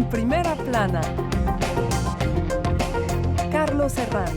En primera plana, Carlos Herranz.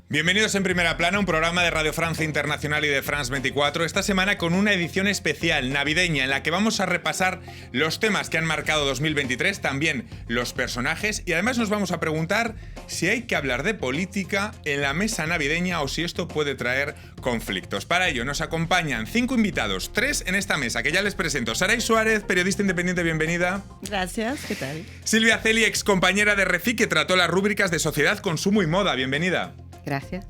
Bienvenidos en Primera Plana, un programa de Radio Francia Internacional y de France 24, esta semana con una edición especial navideña en la que vamos a repasar los temas que han marcado 2023, también los personajes, y además nos vamos a preguntar si hay que hablar de política en la mesa navideña o si esto puede traer conflictos. Para ello nos acompañan 5 invitados, 3 en esta mesa, que ya les presento. Saray Suárez, periodista independiente, bienvenida. Gracias, ¿qué tal? Silvia Celi, excompañera de Refi, que trató las rúbricas de sociedad, consumo y moda, bienvenida. Gracias.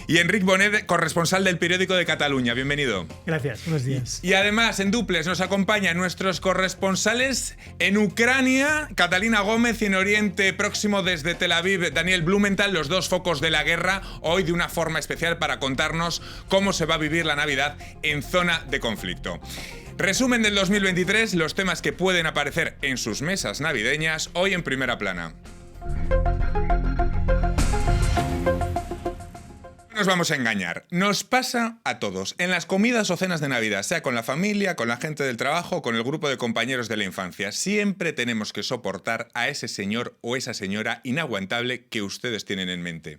Y Enric Bonet, corresponsal del Periódico de Cataluña. Bienvenido. Gracias, buenos días. Y además, en duples, nos acompañan nuestros corresponsales en Ucrania, Catalina Gómez, y en Oriente Próximo desde Tel Aviv, Daniel Blumenthal, los dos focos de la guerra, hoy de una forma especial para contarnos cómo se va a vivir la Navidad en zona de conflicto. Resumen del 2023, los temas que pueden aparecer en sus mesas navideñas, hoy en Primera Plana. Nos vamos a engañar. Nos pasa a todos. En las comidas o cenas de Navidad, sea con la familia, con la gente del trabajo o con el grupo de compañeros de la infancia, siempre tenemos que soportar a ese señor o esa señora inaguantable que ustedes tienen en mente.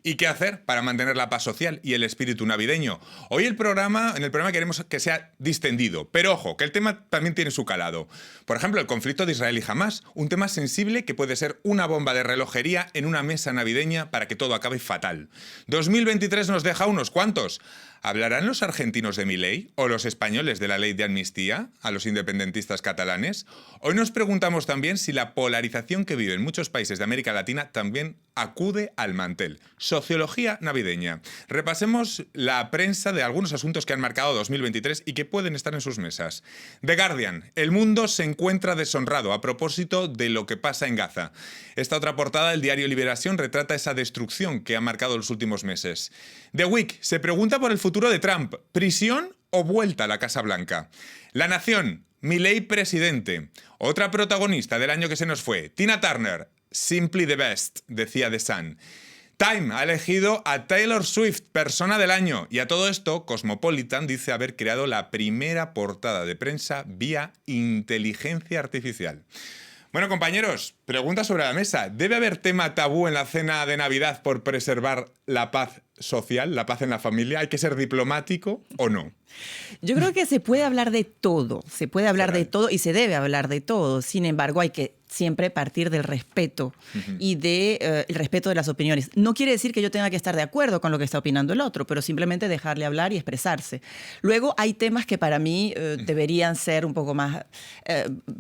¿Y qué hacer para mantener la paz social y el espíritu navideño? Hoy en el programa queremos que sea distendido, pero ojo, que el tema también tiene su calado. Por ejemplo, el conflicto de Israel y Hamás, un tema sensible que puede ser una bomba de relojería en una mesa navideña para que todo acabe fatal. 2023 nos deja unos cuantos. ¿Hablarán los argentinos de Milei o los españoles de la ley de amnistía a los independentistas catalanes? Hoy nos preguntamos también si la polarización que vive en muchos países de América Latina también acude al mantel. Sociología navideña. Repasemos la prensa de algunos asuntos que han marcado 2023 y que pueden estar en sus mesas. The Guardian. El mundo se encuentra deshonrado a propósito de lo que pasa en Gaza. Esta otra portada del diario Liberación retrata esa destrucción que ha marcado los últimos meses. The Week se pregunta por el futuro de Trump. ¿Prisión o vuelta a la Casa Blanca? La Nación. Milei presidente. Otra protagonista del año que se nos fue. Tina Turner. Simply the best, decía The Sun. Time ha elegido a Taylor Swift, persona del año. Y a todo esto, Cosmopolitan dice haber creado la primera portada de prensa vía inteligencia artificial. Bueno, compañeros, pregunta sobre la mesa. ¿Debe haber tema tabú en la cena de Navidad por preservar la paz social, la paz en la familia? ¿Hay que ser diplomático o no? Yo creo que se puede hablar de todo, de todo y se debe hablar de todo. Sin embargo, hay que siempre partir del respeto y el respeto de las opiniones. No quiere decir que yo tenga que estar de acuerdo con lo que está opinando el otro, pero simplemente dejarle hablar y expresarse. Luego hay temas que para mí deberían ser un poco más,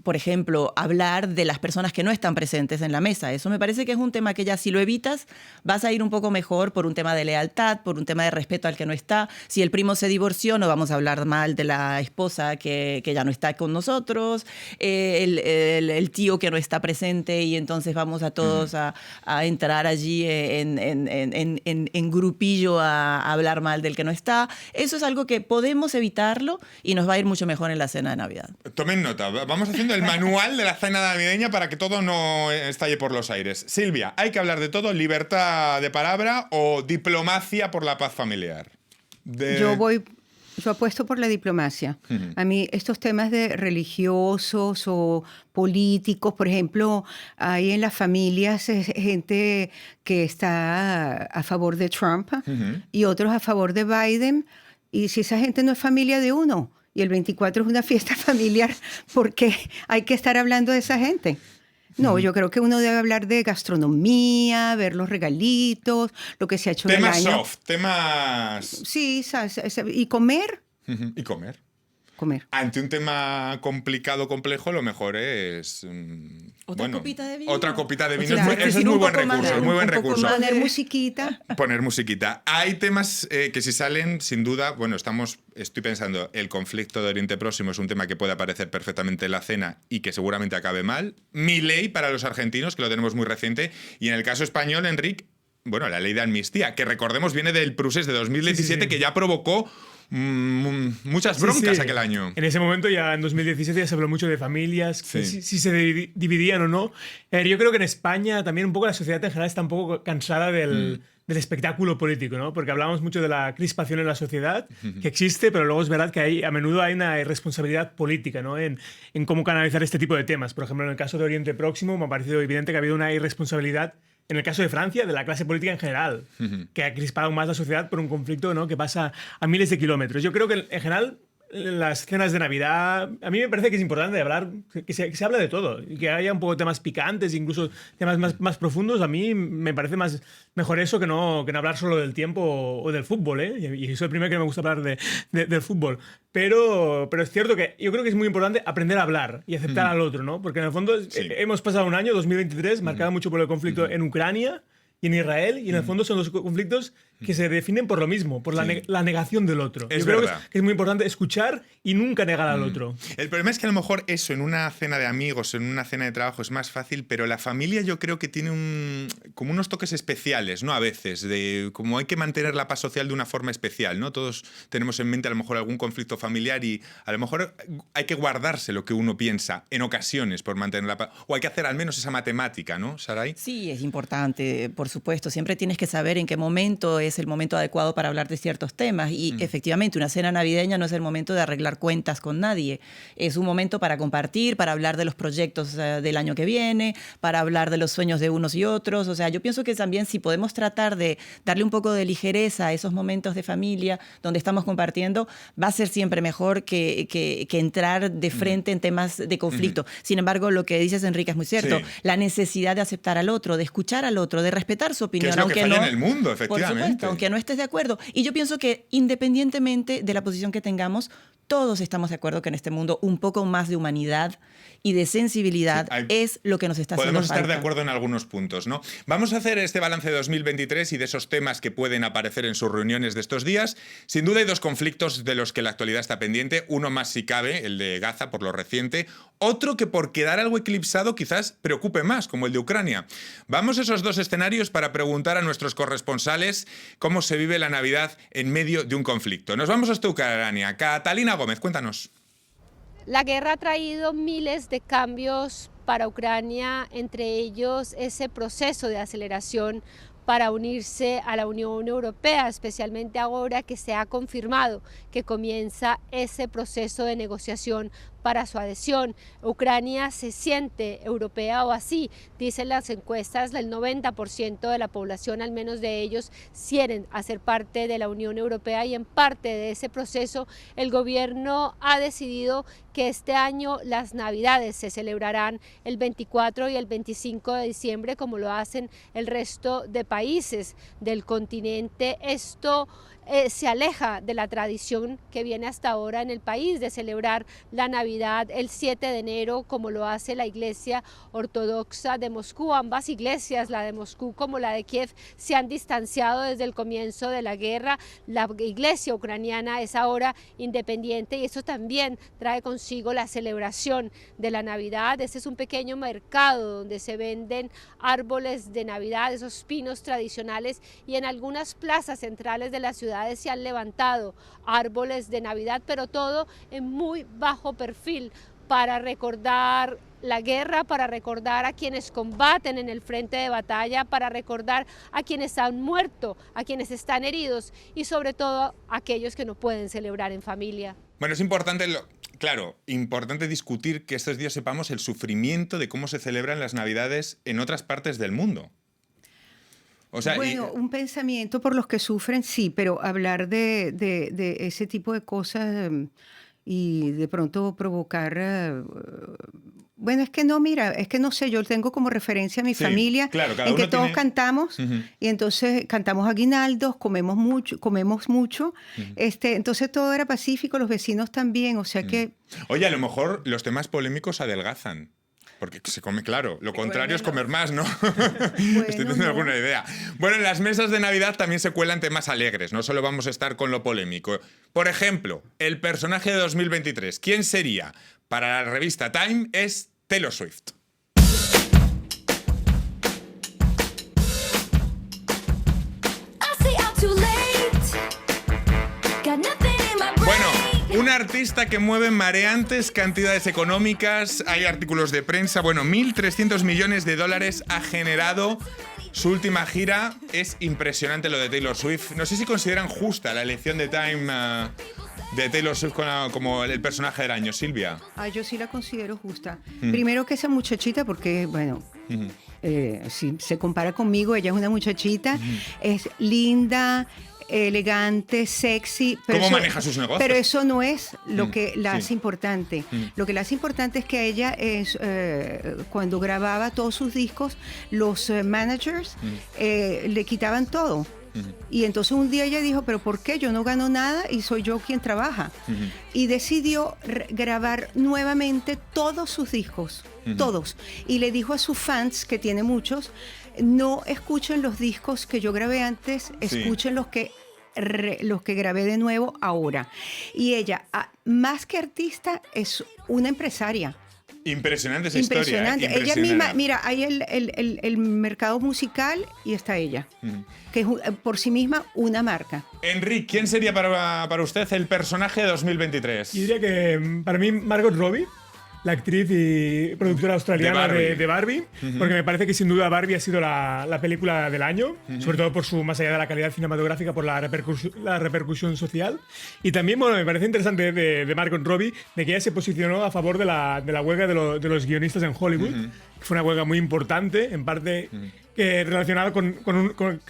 por ejemplo, hablar de las personas que no están presentes en la mesa. Eso me parece que es un tema que ya si lo evitas vas a ir un poco mejor por un tema de lealtad, por un tema de respeto al que no está. Si el primo se divorció, no vamos a hablar mal de la esposa que ya no está con nosotros, el tío que no está presente y entonces vamos a todos a entrar allí en grupillo a hablar mal del que no está. Eso es algo que podemos evitarlo y nos va a ir mucho mejor en la cena de Navidad. Tomen nota, vamos haciendo el manual de la cena navideña para que todo no estalle por los aires. Silvia, ¿hay que hablar de todo? ¿Libertad de palabra o diplomacia por la paz familiar? Yo apuesto por la diplomacia. A mí estos temas de religiosos o políticos, por ejemplo, hay en las familias gente que está a favor de Trump y otros a favor de Biden. Y si esa gente no es familia de uno y el 24 es una fiesta familiar, ¿por qué hay que estar hablando de esa gente? No, yo creo que uno debe hablar de gastronomía, ver los regalitos, lo que se ha hecho en el año. Temas soft, temas... Sí, y comer. ¿Y comer? Comer. Ante un tema complicado, complejo, lo mejor es... Copita de vino. Otra copita de vino. Claro, Eso es muy buen recurso, Poner musiquita. Poner musiquita. Hay temas que si salen, sin duda, bueno, estoy pensando, el conflicto de Oriente Próximo es un tema que puede aparecer perfectamente en la cena y que seguramente acabe mal. Milei para los argentinos, que lo tenemos muy reciente. Y en el caso español, Enric, bueno, la ley de amnistía, que recordemos viene del Prusés de 2017, sí. Que ya provocó muchas broncas aquel año. En ese momento, ya en 2017, ya se habló mucho de familias, si se dividían o no. Yo creo que en España también un poco la sociedad en general está un poco cansada del espectáculo político, ¿no? Porque hablamos mucho de la crispación en la sociedad, que existe, pero luego es verdad que a menudo hay una irresponsabilidad política, ¿no? En cómo canalizar este tipo de temas. Por ejemplo, en el caso de Oriente Próximo me ha parecido evidente que ha habido una irresponsabilidad en el caso de Francia, de la clase política en general, que ha crispado aún más la sociedad por un conflicto, ¿no?, que pasa a miles de kilómetros. Yo creo que en general las cenas de Navidad, a mí me parece que es importante hablar, que se hable de todo y que haya un poco de temas picantes, incluso temas más profundos. A mí me parece mejor eso que no hablar solo del tiempo o del fútbol, ¿eh? Y soy el primero que me gusta hablar del fútbol. Pero es cierto que yo creo que es muy importante aprender a hablar y aceptar al otro, ¿no? Porque en el fondo hemos pasado un año, 2023, marcado mucho por el conflicto en Ucrania y en Israel, y en el fondo son dos conflictos que se definen por lo mismo, por la negación del otro. Yo creo que es muy importante escuchar y nunca negar al otro. El problema es que a lo mejor eso en una cena de amigos, en una cena de trabajo es más fácil, pero la familia yo creo que tiene como unos toques especiales, ¿no? A veces, de como hay que mantener la paz social de una forma especial, ¿no? Todos tenemos en mente a lo mejor algún conflicto familiar y a lo mejor hay que guardarse lo que uno piensa en ocasiones por mantener la paz, o hay que hacer al menos esa matemática, ¿no, Saray? Sí, es importante, por supuesto. Siempre tienes que saber en qué momento es el momento adecuado para hablar de ciertos temas. Y efectivamente, una cena navideña no es el momento de arreglar cuentas con nadie. Es un momento para compartir, para hablar de los proyectos del año que viene, para hablar de los sueños de unos y otros. O sea, yo pienso que también si podemos tratar de darle un poco de ligereza a esos momentos de familia donde estamos compartiendo, va a ser siempre mejor que entrar de frente en temas de conflicto. Sin embargo, lo que dices, Enrique, es muy cierto. Sí. La necesidad de aceptar al otro, de escuchar al otro, de respetar su opinión. Que es lo que aunque falla no, en el mundo, por efectivamente. supuesto, aunque no estés de acuerdo. Y yo pienso que independientemente de la posición que tengamos, todos estamos de acuerdo que en este mundo un poco más de humanidad y de sensibilidad es lo que nos está haciendo falta. Podemos estar de acuerdo en algunos puntos, ¿no? Vamos a hacer este balance de 2023 y de esos temas que pueden aparecer en sus reuniones de estos días. Sin duda hay dos conflictos de los que la actualidad está pendiente. Uno más si cabe, el de Gaza, por lo reciente. Otro que por quedar algo eclipsado quizás preocupe más, como el de Ucrania. Vamos a esos dos escenarios para preguntar a nuestros corresponsales cómo se vive la Navidad en medio de un conflicto. Nos vamos hasta Ucrania. Catalina Gómez, cuéntanos. La guerra ha traído miles de cambios para Ucrania, entre ellos ese proceso de aceleración para unirse a la Unión Europea, especialmente ahora que se ha confirmado que comienza ese proceso de negociación para su adhesión. Ucrania se siente europea, o así dicen las encuestas. El 90% de la población, al menos de ellos, quieren hacer parte de la Unión Europea, y en parte de ese proceso el gobierno ha decidido que este año las Navidades se celebrarán el 24 y el 25 de diciembre, como lo hacen el resto de países del continente. Esto se aleja de la tradición que viene hasta ahora en el país de celebrar la Navidad el 7 de enero, como lo hace la Iglesia Ortodoxa de Moscú. Ambas iglesias, la de Moscú como la de Kiev, se han distanciado desde el comienzo de la guerra. La iglesia ucraniana es ahora independiente, y eso también trae consigo la celebración de la Navidad. Este es un pequeño mercado donde se venden árboles de Navidad, esos pinos tradicionales, y en algunas plazas centrales de la ciudad se han levantado árboles de Navidad, pero todo en muy bajo perfil, para recordar la guerra, para recordar a quienes combaten en el frente de batalla, para recordar a quienes han muerto, a quienes están heridos, y sobre todo a aquellos que no pueden celebrar en familia. Bueno, es importante, importante discutir que estos días sepamos el sufrimiento de cómo se celebran las Navidades en otras partes del mundo. O sea, bueno, un pensamiento por los que sufren, sí, pero hablar de ese tipo de cosas y de pronto provocar... Bueno, es que no, mira, es que no sé, yo tengo como referencia a mi familia, claro, en que todos cantamos, y entonces cantamos aguinaldos, comemos mucho, entonces todo era pacífico, los vecinos también, o sea que... Oye, a lo mejor los temas polémicos adelgazan. Porque se come, claro. Lo contrario es comer más, ¿no? Bueno, estoy teniendo alguna idea. Bueno, en las mesas de Navidad también se cuelan temas alegres. No solo vamos a estar con lo polémico. Por ejemplo, el personaje de 2023. ¿Quién sería? Para la revista Time es Taylor Swift. I say I'm too late. Got nothing in my Un artista que mueve mareantes cantidades económicas, hay artículos de prensa, bueno, 1.300 millones de dólares ha generado su última gira. Es impresionante lo de Taylor Swift. No sé si consideran justa la elección de Time de Taylor Swift como el personaje del año, Silvia. Yo sí la considero justa. Primero que esa muchachita, porque, bueno, si se compara conmigo, ella es una muchachita, es linda, elegante, sexy. Pero ¿Cómo maneja sus negocios? Pero eso no es lo que la hace importante. Lo que la hace importante es que ella, cuando grababa todos sus discos, los managers le quitaban todo. Y entonces un día ella dijo, pero ¿por qué? Yo no gano nada y soy yo quien trabaja. Y decidió grabar nuevamente todos sus discos, todos. Y le dijo a sus fans, que tiene muchos, no escuchen los discos que yo grabé antes, escuchen los que grabé de nuevo ahora. Y ella, más que artista, es una empresaria. Impresionante esa Impresionante. historia. Ella misma, mira, hay el mercado musical y está ella, que es por sí misma una marca. Enrique, ¿quién sería para usted el personaje de 2023? Yo diría que para mí Margot Robbie, la actriz y productora australiana de Barbie, porque me parece que sin duda Barbie ha sido la película del año, sobre todo por su, más allá de la calidad cinematográfica, por la repercusión social. Y también, bueno, me parece interesante de Margot Robbie, de que ella se posicionó a favor de la huelga de los guionistas en Hollywood, que fue una huelga muy importante, en parte relacionada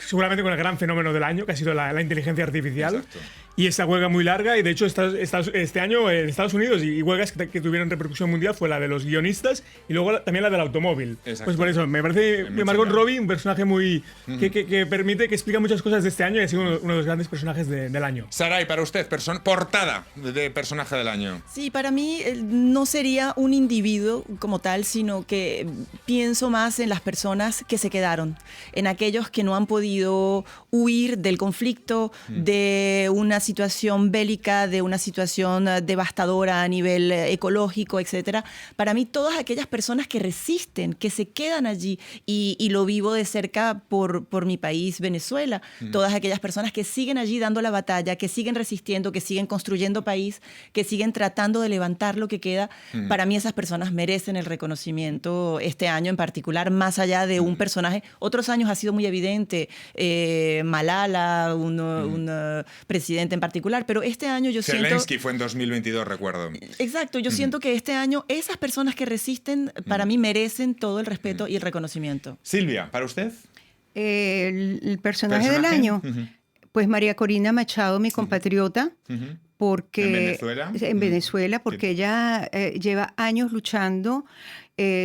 seguramente con el gran fenómeno del año, que ha sido la inteligencia artificial. Exacto. Y esta huelga muy larga, y de hecho este año en Estados Unidos, y huelgas que tuvieron repercusión mundial, fue la de los guionistas y luego también la del automóvil. Exacto. Pues por eso, me parece que Margot Robbie, un personaje muy que permite, que explica muchas cosas de este año y ha sido uno de los grandes personajes del año. Saray, para usted, portada de personaje del año. Sí, para mí no sería un individuo como tal, sino que pienso más en las personas que se quedaron, en aquellos que no han podido huir del conflicto, de una situación bélica, de una situación devastadora a nivel ecológico, etcétera. Para mí, todas aquellas personas que resisten, que se quedan allí, y lo vivo de cerca por mi país, Venezuela, todas aquellas personas que siguen allí dando la batalla, que siguen resistiendo, que siguen construyendo país, que siguen tratando de levantar lo que queda, para mí esas personas merecen el reconocimiento este año en particular, más allá de un personaje. Otros años ha sido muy evidente, Malala, un presidente en particular, pero este año yo siento... Zelensky fue en 2022, recuerdo. Exacto, yo siento que este año esas personas que resisten, para mí merecen todo el respeto y el reconocimiento. Silvia, ¿para usted? El personaje del año, pues María Corina Machado, mi compatriota, porque en Venezuela, porque ella lleva años luchando.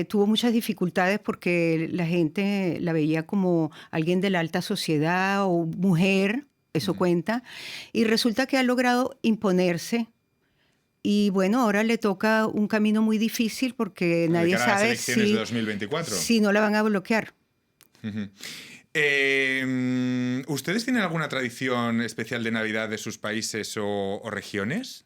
Tuvo muchas dificultades porque la gente la veía como alguien de la alta sociedad o mujer, eso cuenta, y resulta que ha logrado imponerse. Y bueno, ahora le toca un camino muy difícil porque nadie sabe las elecciones de 2024. Si no la van a bloquear. ¿Ustedes tienen alguna tradición especial de Navidad de sus países o regiones?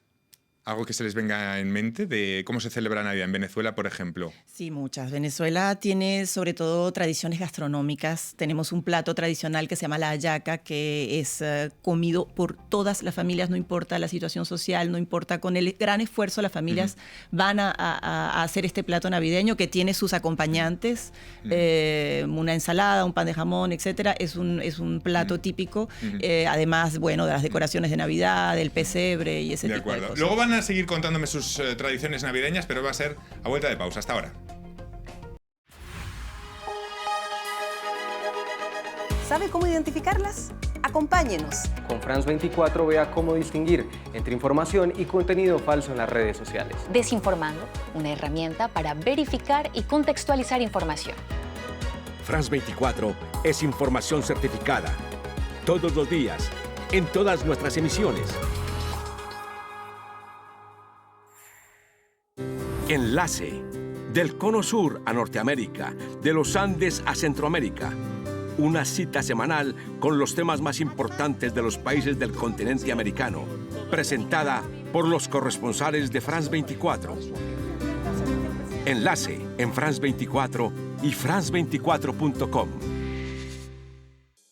¿Algo que se les venga en mente de cómo se celebra Navidad en Venezuela, por ejemplo? Sí, muchas. Venezuela tiene sobre todo tradiciones gastronómicas. Tenemos un plato tradicional que se llama la hallaca, que es comido por todas las familias, no importa la situación social, no importa, con el gran esfuerzo las familias van a hacer este plato navideño que tiene sus acompañantes, una ensalada, un pan de jamón, etcétera. Es un plato típico, además, bueno, de las decoraciones de Navidad, del pesebre y ese tipo de cosas. Luego van a seguir contándome sus tradiciones navideñas, pero va a ser a vuelta de pausa. Hasta ahora. ¿Sabe cómo identificarlas? Acompáñenos. Con France 24 vea cómo distinguir entre información y contenido falso en las redes sociales. Desinformando, una herramienta para verificar y contextualizar información. France 24 es información certificada. Todos los días, en todas nuestras emisiones. Enlace. Del Cono Sur a Norteamérica, de los Andes a Centroamérica. Una cita semanal con los temas más importantes de los países del continente americano. Presentada por los corresponsales de France 24. Enlace en France 24 y France24.com.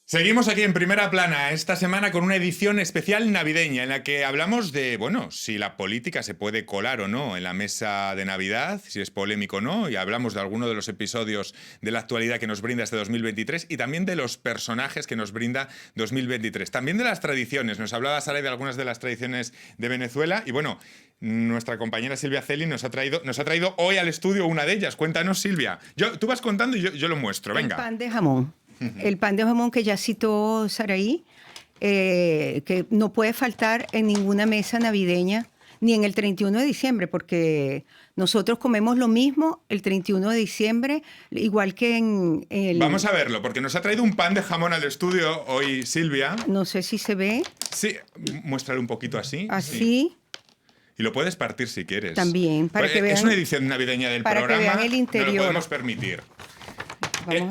Seguimos aquí en Primera Plana esta semana con una edición especial navideña en la que hablamos de, bueno, si la política se puede colar o no en la mesa de Navidad, si es polémico o no, y hablamos de alguno de los episodios de la actualidad que nos brinda este 2023 y también de los personajes que nos brinda 2023. También de las tradiciones. Nos hablaba Sara de algunas de las tradiciones de Venezuela y bueno, nuestra compañera Silvia Celi nos ha traído hoy al estudio una de ellas. Cuéntanos, Silvia. Tú vas contando y yo lo muestro. Venga. El pan de jamón. El pan de jamón que ya citó Saraí, que no puede faltar en ninguna mesa navideña, ni en el 31 de diciembre, porque nosotros comemos lo mismo el 31 de diciembre, igual que en el... Vamos a verlo, porque nos ha traído un pan de jamón al estudio hoy Silvia. No sé si se ve. Sí, muéstralo un poquito así. Así. Sí. Y lo puedes partir si quieres. También, para que vean. Es una edición navideña del programa. Para que vean el interior. No lo podemos permitir.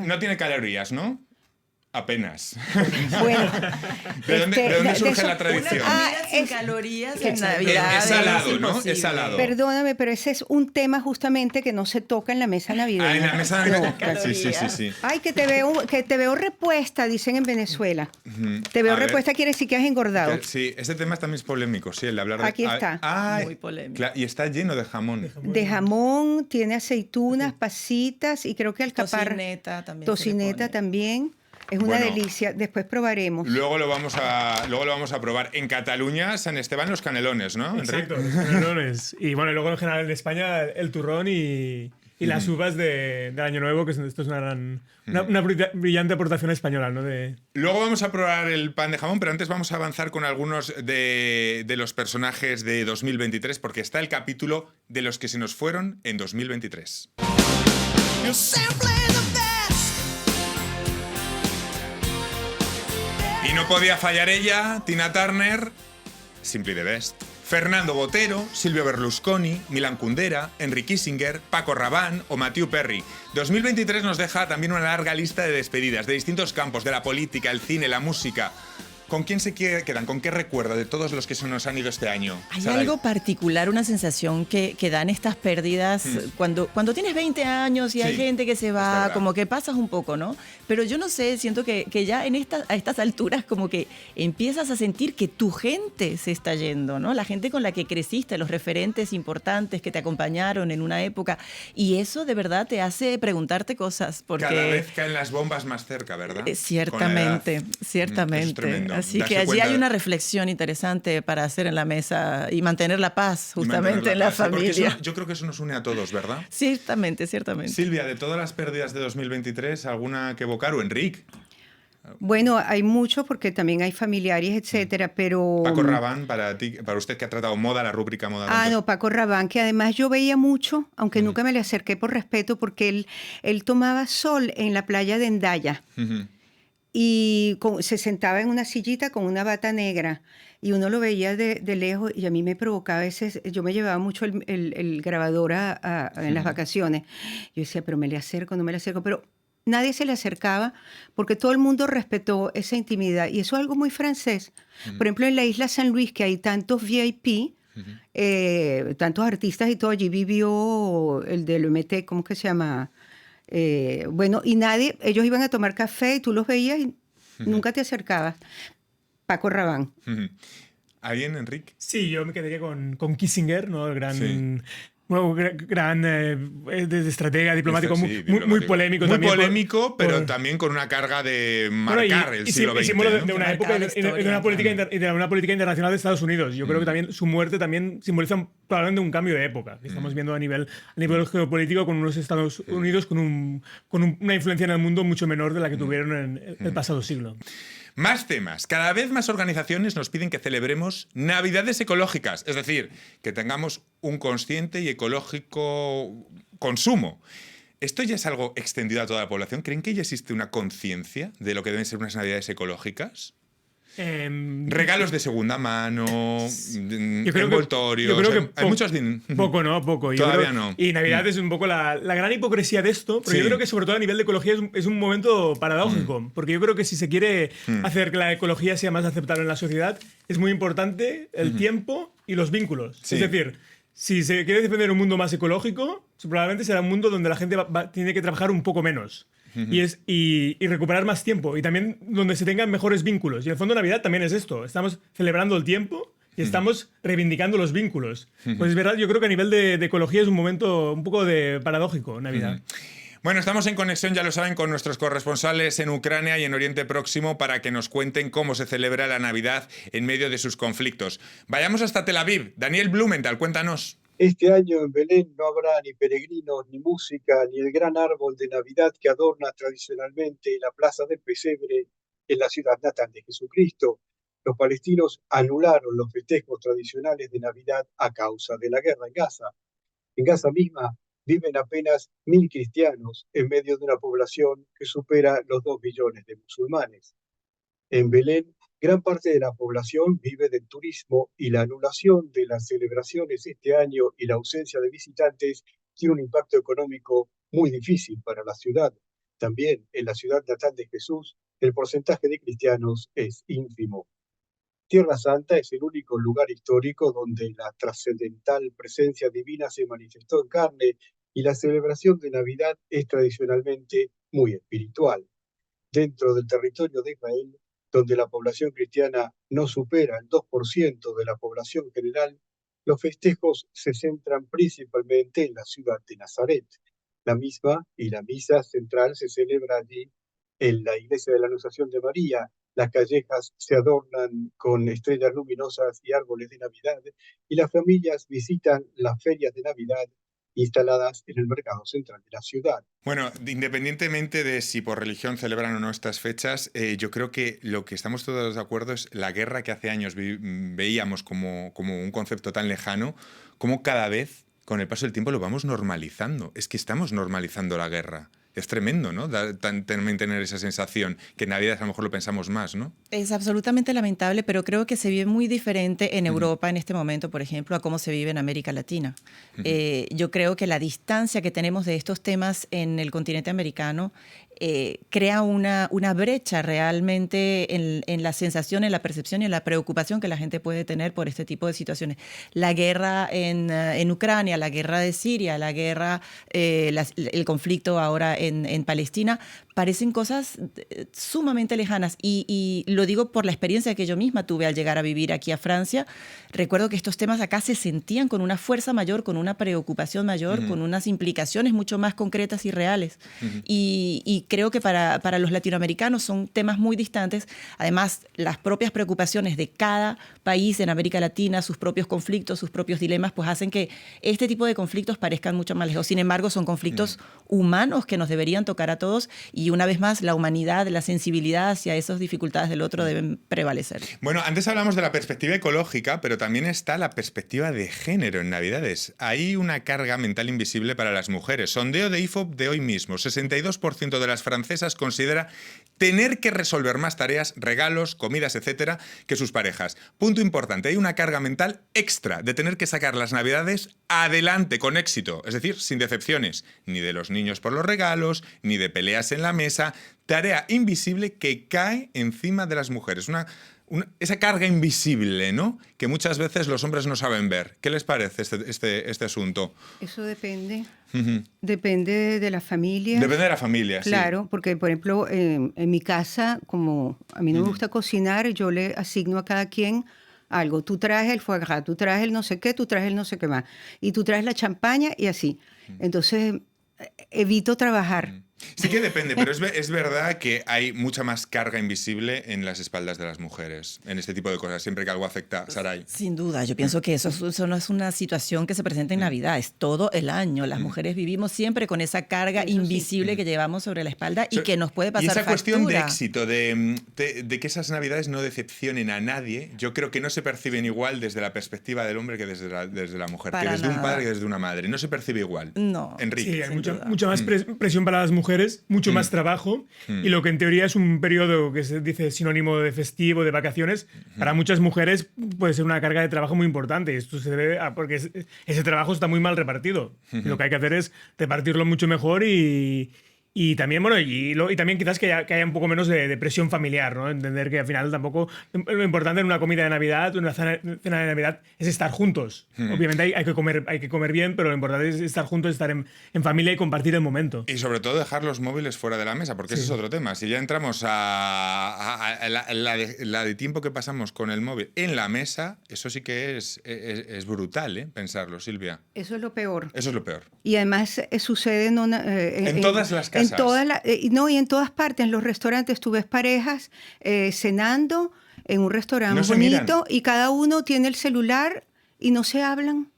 No tiene calorías, ¿no? Apenas. Bueno, ¿De dónde surge la tradición? Sin calorías en Navidad. Es salado, ¿no? Es salado. Perdóname, pero ese es un tema justamente que no se toca en la mesa navideña. En la mesa navideña. No. Sí. Ay, que te veo repuesta, dicen en Venezuela. Te veo repuesta quiere decir que has engordado. Sí, ese tema también es polémico, sí, el hablar de... Aquí está. Muy polémico. Y está lleno de jamón. De jamón, tiene aceitunas, pasitas y creo que alcaparra. Tocineta también. Tocineta también. Es una delicia. Después probaremos. Luego lo vamos a probar. En Cataluña, San Esteban, los canelones, ¿no, Enrique? Exacto, los canelones. Y bueno, luego en general en España el turrón y las uvas del Año Nuevo, que esto es una brillante aportación española, ¿no? Luego vamos a probar el pan de jamón, pero antes vamos a avanzar con algunos de los personajes de 2023, porque está el capítulo de los que se nos fueron en 2023. Y no podía fallar ella, Tina Turner, Simply the Best. Fernando Botero, Silvio Berlusconi, Milan Kundera, Henry Kissinger, Paco Rabanne o Matthew Perry. 2023 nos deja también una larga lista de despedidas de distintos campos, de la política, el cine, la música. ¿Con quién se quedan? ¿Con qué recuerda de todos los que se nos han ido este año? Hay Saray. algo particular, una sensación que dan estas pérdidas cuando tienes 20 años y hay gente que se va, como que pasas un poco, ¿no? Pero yo no sé, siento que ya a estas alturas como que empiezas a sentir que tu gente se está yendo, ¿no? La gente con la que creciste, los referentes importantes que te acompañaron en una época. Y eso de verdad te hace preguntarte cosas. Porque cada vez caen las bombas más cerca, ¿verdad? Ciertamente. Es tremendo. Así Darse que allí cuenta. hay una reflexión interesante para hacer en la mesa y mantener la paz justamente en la familia. Yo creo que eso nos une a todos, ¿verdad? Ciertamente. Silvia, de todas las pérdidas de 2023, ¿alguna que evocar? O Enrique. Bueno, hay mucho porque también hay familiares, etcétera, pero... Paco Rabanne, para usted que ha tratado moda, la rúbrica moda. No, Paco Rabanne, que además yo veía mucho, aunque nunca me le acerqué por respeto, porque él tomaba sol en la playa de Endaya. Y se sentaba en una sillita con una bata negra y uno lo veía de lejos y a mí me provocaba a veces, yo me llevaba mucho el grabador en las vacaciones. Yo decía, pero me le acerco, no me le acerco, pero nadie se le acercaba porque todo el mundo respetó esa intimidad y eso es algo muy francés. Por ejemplo, en la isla San Luis, que hay tantos VIP, tantos artistas y todo, allí vivió el del OMT, ¿cómo que se llama? Bueno, y ellos iban a tomar café y tú los veías y nunca te acercabas. Paco Rabanne. ¿Alguien, Enrique? Sí, yo me quedaría con Kissinger, ¿no? El gran... gran estratega diplomático, muy polémico también. Muy polémico, pero también con una carga de marcar el siglo XX. Y símbolo de una época y de una política internacional de Estados Unidos. Yo creo que también su muerte también simboliza probablemente un cambio de época. Estamos viendo a nivel geopolítico con unos Estados Unidos con una influencia en el mundo mucho menor de la que tuvieron en el pasado siglo. Más temas. Cada vez más organizaciones nos piden que celebremos Navidades ecológicas, es decir, que tengamos un consciente y ecológico consumo. ¿Esto ya es algo extendido a toda la población? ¿Creen que ya existe una conciencia de lo que deben ser unas Navidades ecológicas? Regalos de segunda mano, envoltorios. Hay muchos. Poco, ¿no? Poco. Todavía no. Y Navidad es un poco la gran hipocresía de esto, pero yo creo que sobre todo a nivel de ecología es un momento paradójico, porque yo creo que si se quiere hacer que la ecología sea más aceptable en la sociedad, es muy importante el tiempo y los vínculos. Es decir, si se quiere defender un mundo más ecológico, probablemente será un mundo donde la gente tiene que trabajar un poco menos. y recuperar más tiempo. Y también donde se tengan mejores vínculos. Y en el fondo Navidad también es esto. Estamos celebrando el tiempo y estamos reivindicando los vínculos. Pues es verdad, yo creo que a nivel de ecología es un momento un poco paradójico, Navidad. Bueno, estamos en conexión, ya lo saben, con nuestros corresponsales en Ucrania y en Oriente Próximo para que nos cuenten cómo se celebra la Navidad en medio de sus conflictos. Vayamos hasta Tel Aviv. Daniel Blumenthal, cuéntanos. Este año en Belén no habrá ni peregrinos, ni música, ni el gran árbol de Navidad que adorna tradicionalmente la plaza del pesebre en la ciudad natal de Jesucristo. Los palestinos anularon los festejos tradicionales de Navidad a causa de la guerra en Gaza. En Gaza misma viven apenas 1.000 cristianos en medio de una población que supera los 2 millones de musulmanes. En Belén, gran parte de la población vive del turismo y la anulación de las celebraciones este año y la ausencia de visitantes tiene un impacto económico muy difícil para la ciudad. También en la ciudad natal de Jesús, el porcentaje de cristianos es ínfimo. Tierra Santa es el único lugar histórico donde la trascendental presencia divina se manifestó en carne y la celebración de Navidad es tradicionalmente muy espiritual. Dentro del territorio de Israel, donde la población cristiana no supera el 2% de la población general, los festejos se centran principalmente en la ciudad de Nazaret. La misma y la misa central se celebra allí en la iglesia de la Anunciación de María. Las callejas se adornan con estrellas luminosas y árboles de Navidad, y las familias visitan las ferias de Navidad instaladas en el mercado central de la ciudad. Bueno, independientemente de si por religión celebran o no estas fechas, yo creo que lo que estamos todos de acuerdo es la guerra que hace años veíamos como un concepto tan lejano, como cada vez, con el paso del tiempo, lo vamos normalizando. Es que estamos normalizando la guerra. Es tremendo, ¿no? También tener esa sensación, que en Navidad a lo mejor lo pensamos más, ¿no? Es absolutamente lamentable, pero creo que se vive muy diferente en Europa en este momento, por ejemplo, a cómo se vive en América Latina. Yo creo que la distancia que tenemos de estos temas en el continente americano crea una brecha realmente en la sensación, en la percepción y en la preocupación que la gente puede tener por este tipo de situaciones. La guerra en Ucrania, la guerra de Siria, la guerra, el conflicto ahora en Palestina, parecen cosas sumamente lejanas. Y lo digo por la experiencia que yo misma tuve al llegar a vivir aquí a Francia. Recuerdo que estos temas acá se sentían con una fuerza mayor, con una preocupación mayor, con unas implicaciones mucho más concretas y reales. Y creo que para los latinoamericanos son temas muy distantes. Además, las propias preocupaciones de cada país en América Latina, sus propios conflictos, sus propios dilemas, pues hacen que este tipo de conflictos parezcan mucho más lejos. Sin embargo, son conflictos humanos que nos deberían tocar a todos, y una vez más, la humanidad, la sensibilidad hacia esas dificultades del otro deben prevalecer. Bueno, antes hablamos de la perspectiva ecológica, pero también está la perspectiva de género en Navidades. Hay una carga mental invisible para las mujeres. Sondeo de IFOP de hoy mismo, 62% de las francesas considera tener que resolver más tareas, regalos, comidas, etcétera, que sus parejas. Punto importante, hay una carga mental extra de tener que sacar las Navidades adelante con éxito, es decir, sin decepciones, ni de los niños por los regalos, ni de peleas en la mesa. Tarea invisible que cae encima de las mujeres. Esa carga invisible, ¿no?, que muchas veces los hombres no saben ver. ¿Qué les parece este asunto? Eso depende. Depende de la familia. Depende de la familia, claro, sí. Porque, por ejemplo, en mi casa, como a mí no me gusta cocinar, yo le asigno a cada quien algo. Tú traes el foie gras, tú traes el no sé qué, tú traes el no sé qué más. Y tú traes la champaña y así. Entonces, evito trabajar. Sí que depende, pero es verdad que hay mucha más carga invisible en las espaldas de las mujeres, en este tipo de cosas, siempre que algo afecta. Saray. Sin duda, yo pienso que eso no es una situación que se presenta en Navidad, es todo el año. Las mujeres vivimos siempre con esa carga invisible que llevamos sobre la espalda y que nos puede pasar factura. Y esa cuestión de éxito, de que esas Navidades no decepcionen a nadie, yo creo que no se perciben igual desde la perspectiva del hombre que desde la mujer, que desde un padre que desde una madre. No se percibe igual. No. Enrique. Sí, hay mucha más presión para las mujeres, mucho más trabajo, y lo que en teoría es un periodo que se dice sinónimo de festivo, de vacaciones, para muchas mujeres puede ser una carga de trabajo muy importante, y esto se debe a porque ese trabajo está muy mal repartido. Y lo que hay que hacer es repartirlo mucho mejor y Y también, bueno, y también quizás que haya un poco menos de presión familiar, ¿no? Entender que al final tampoco lo importante en una comida de Navidad, una cena de Navidad, es estar juntos. Obviamente hay que comer bien, pero lo importante es estar juntos, estar en familia y compartir el momento. Y sobre todo dejar los móviles fuera de la mesa, porque ese es otro tema. Si ya entramos a la de tiempo que pasamos con el móvil en la mesa, eso sí que es brutal, pensarlo, Silvia. Eso es lo peor. Eso es lo peor. Y además sucede en todas las casas. Y en todas partes, en los restaurantes, tú ves parejas cenando en un restaurante bonito y cada uno tiene el celular y no se hablan.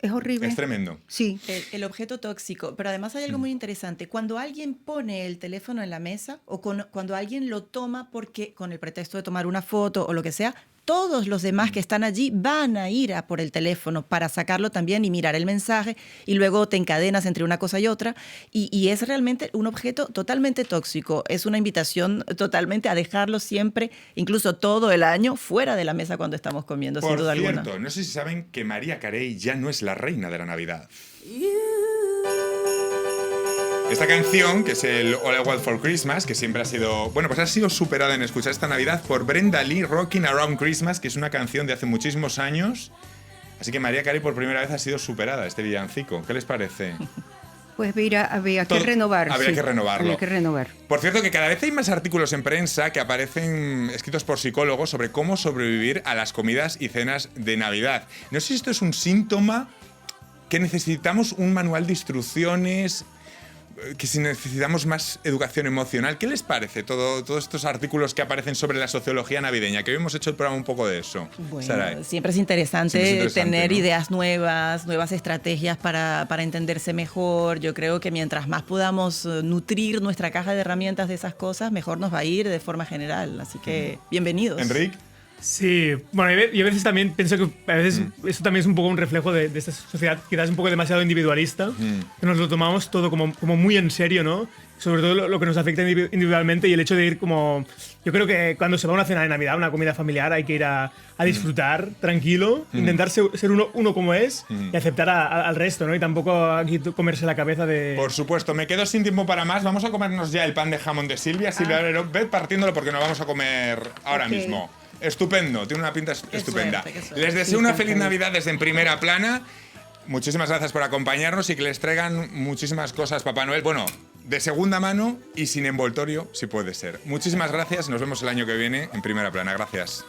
Es horrible. Es tremendo. Sí. El objeto tóxico. Pero además hay algo muy interesante. Cuando alguien pone el teléfono en la mesa o cuando alguien lo toma porque con el pretexto de tomar una foto o lo que sea, todos los demás que están allí van a ir a por el teléfono para sacarlo también y mirar el mensaje y luego te encadenas entre una cosa y otra y es realmente un objeto totalmente tóxico. Es una invitación totalmente a dejarlo siempre, incluso todo el año, fuera de la mesa cuando estamos comiendo, sin duda alguna. Por cierto, no sé si saben que Mariah Carey ya no es la reina de la Navidad. Esta canción, que es el All I Want for Christmas, que siempre ha sido, bueno, pues ha sido superada en escuchar esta Navidad por Brenda Lee, Rockin' Around Christmas, que es una canción de hace muchísimos años. Así que Mariah Carey por primera vez ha sido superada, este villancico. ¿Qué les parece? Pues mira, había que renovar. Habría que renovarlo. Había que renovar. Por cierto, que cada vez hay más artículos en prensa que aparecen escritos por psicólogos sobre cómo sobrevivir a las comidas y cenas de Navidad. No sé si esto es un síntoma que necesitamos un manual de instrucciones, que si necesitamos más educación emocional. ¿Qué les parece todos estos artículos que aparecen sobre la sociología navideña? Que hoy hemos hecho el programa un poco de eso. Bueno, Saray. siempre es interesante tener, ¿no?, ideas nuevas estrategias para entenderse mejor. Yo creo que mientras más podamos nutrir nuestra caja de herramientas de esas cosas, mejor nos va a ir de forma general. Así que, bienvenidos. Enrique. Sí, bueno, y a veces también pienso que a veces esto también es un poco un reflejo de esta sociedad quizás un poco demasiado individualista, que nos lo tomamos todo como muy en serio, ¿no? Sobre todo lo que nos afecta individualmente y el hecho de ir como... Yo creo que cuando se va a una cena de Navidad, una comida familiar, hay que ir a disfrutar tranquilo, intentar ser uno como es y aceptar al resto, ¿no? Y tampoco aquí comerse la cabeza de... Por supuesto, me quedo sin tiempo para más. Vamos a comernos ya el pan de jamón de Silvia. Silvia, ved partiéndolo porque nos vamos a comer ahora mismo. Estupendo, tiene una pinta estupenda. Qué suerte. Les deseo una feliz Navidad desde En Primera Plana. Muchísimas gracias por acompañarnos y que les traigan muchísimas cosas, Papá Noel. Bueno, de segunda mano y sin envoltorio, si puede ser. Muchísimas gracias. Nos vemos el año que viene en Primera Plana. Gracias.